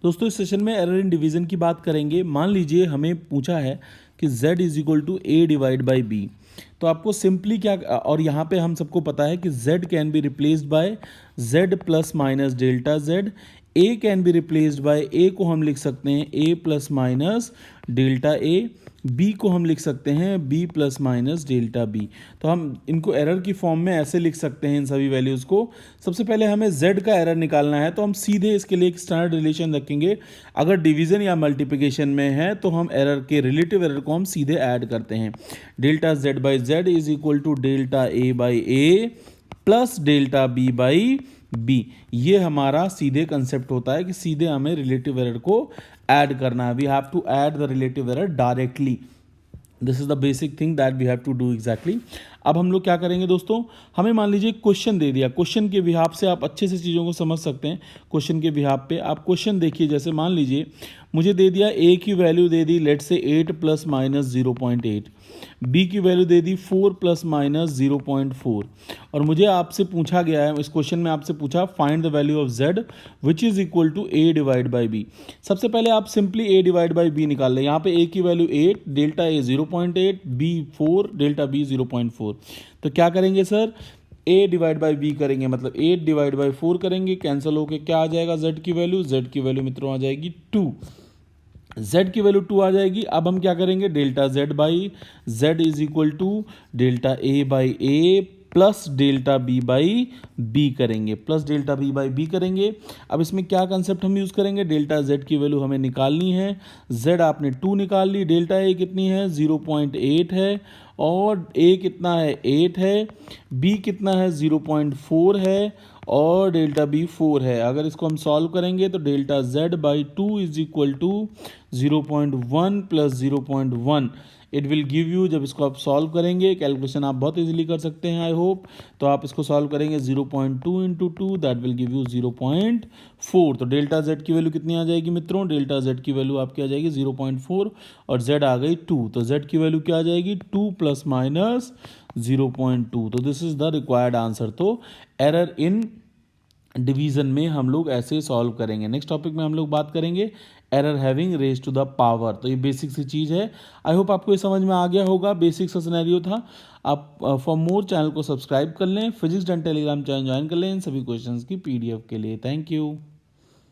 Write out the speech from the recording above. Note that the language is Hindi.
दोस्तों इस सेशन में एरर इन डिवीजन की बात करेंगे। मान लीजिए हमें पूछा है कि z is equal to A divide by B, तो आपको सिंपली क्या, और यहाँ पे हम सबको पता है कि z can be replaced by z plus minus delta z, a can be replaced by a को हम लिख सकते हैं a plus minus delta a, b को हम लिख सकते हैं b plus minus delta b। तो हम इनको एरर की फॉर्म में ऐसे लिख सकते हैं इन सभी वैल्यूज़ को। सबसे पहले हमें z का एरर निकालना है, तो हम सीधे इसके लिए एक स्टैंडर्ड रिलेशन रखेंगे। अगर डिवीजन या मल्टीप्लिकेशन में है तो हम एरर के रिलेटिव एरर को हम सीधे ऐड करते हैं। Delta z by Z is equal to delta a by A plus delta b by B. ये हमारा सीधे कंसेप्ट होता है कि सीधे हमें रिलेटिव एरर को ऐड करना है। We have to add the relative error directly. This is the basic thing that we have to do exactly. अब हम लोग क्या करेंगे दोस्तों, हमें मान लीजिए क्वेश्चन दे दिया, क्वेश्चन के बिहाफ से आप अच्छे से चीज़ों को समझ सकते हैं। क्वेश्चन के बिहाफ पे आप क्वेश्चन देखिए, जैसे मान लीजिए मुझे दे दिया a की वैल्यू दे दी लेट से 8 प्लस माइनस 0.8, b की वैल्यू दे दी 4 प्लस माइनस 0.4, और मुझे आपसे पूछा गया है, इस क्वेश्चन में आपसे पूछा find the value of z which is equal to a divide by b। सबसे पहले आप simply a divide by b निकाल लें। यहाँ पे a की value 8, delta a 0.8, b 4, delta b 0.4। तो क्या करेंगे sir, a divide by b करेंगे, मतलब 8 डिवाइड बाई 4 करेंगे, कैंसिल होके क्या आ जाएगा z की वैल्यू, z की वैल्यू मित्रों आ जाएगी 2, z की वैल्यू 2 आ जाएगी। अब हम क्या करेंगे, delta z by z is equal to delta a by A plus delta b by b करेंगे, plus delta b by b करेंगे। अब इसमें क्या कंसेप्ट हम यूज़ करेंगे, डेल्टा z की वैल्यू हमें निकालनी है, z आपने 2 निकाल ली, डेल्टा a कितनी है 0.8 है, और a कितना है 8 है, b कितना है 0.4 है, और डेल्टा b 4 है। अगर इसको हम सॉल्व करेंगे तो delta z by 2 is equal to 0.1 plus 0.1 it will give you, जब इसको आप सॉल्व करेंगे, कैलकुलेशन आप बहुत इजीली कर सकते हैं आई होप, तो आप इसको सॉल्व करेंगे 0.2 into 2 that will give you 0.4। तो डेल्टा z की वैल्यू कितनी आ जाएगी मित्रों, डेल्टा z की वैल्यू आपकी आ जाएगी 0.4 और z आ गई 2, तो z की वैल्यू क्या आ जाएगी 2 प्लस माइनस 0.2। तो this is the required answer. तो एरर इन डिवीजन में हम लोग ऐसे सॉल्व करेंगे। नेक्स्ट टॉपिक में हम लोग बात करेंगे error having raise to the power. तो ये बेसिक सी चीज़ है, आई होप आपको ये समझ में आ गया होगा। बेसिक सा सिनेरियो था। आप फॉर मोर चैनल को सब्सक्राइब कर लें, physics done Telegram channel join कर लें इन सभी क्वेश्चंस की PDF के लिए। Thank you.